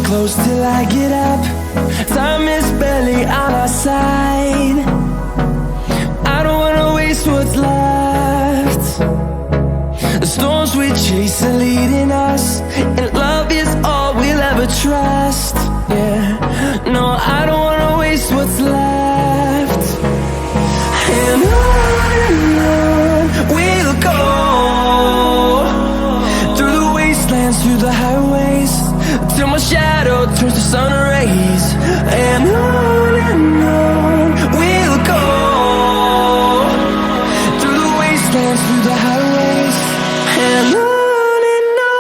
close till I get up. Time is barely on our side. I don't wanna waste what's left. The storms we chase are leading us, and love is all we'll ever trust. Yeah, no, I don't wanna waste what's left. And on we'll go, through the wastelands, through the highways, till my shadow turns to sun rays. And on we'll go, through the wastelands, through the highways, and on we'll go.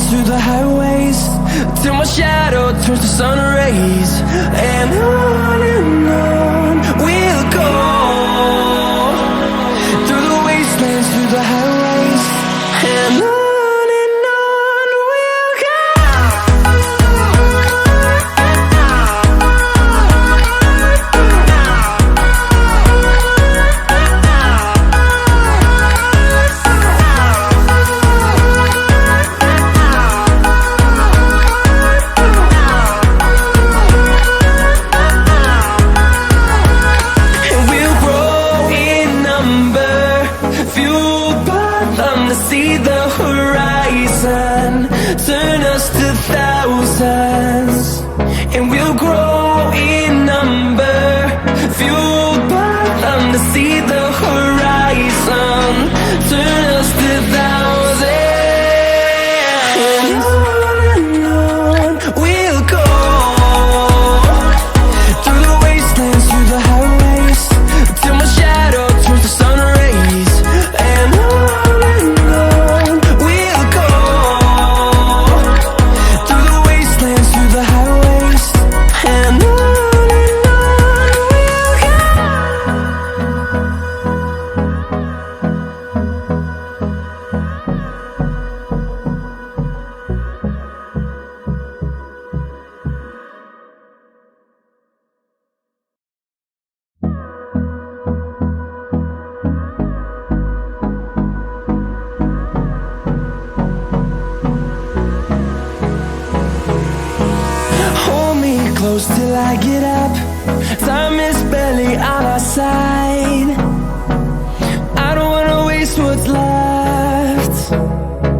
Through the highways, till my shadow turns to sun rays. And on we'll go, through the wastelands, through the highways, and on we'll go. See the horizon, turn us to thousands, and we'll grow in number, fueled by them. To see the horizon, turn us to thousands, and on we'll go, through the wastelands, through the highways, till my shadow turns to sun rays. And close till I get up. Time is barely on our side. I don't wanna waste what's left.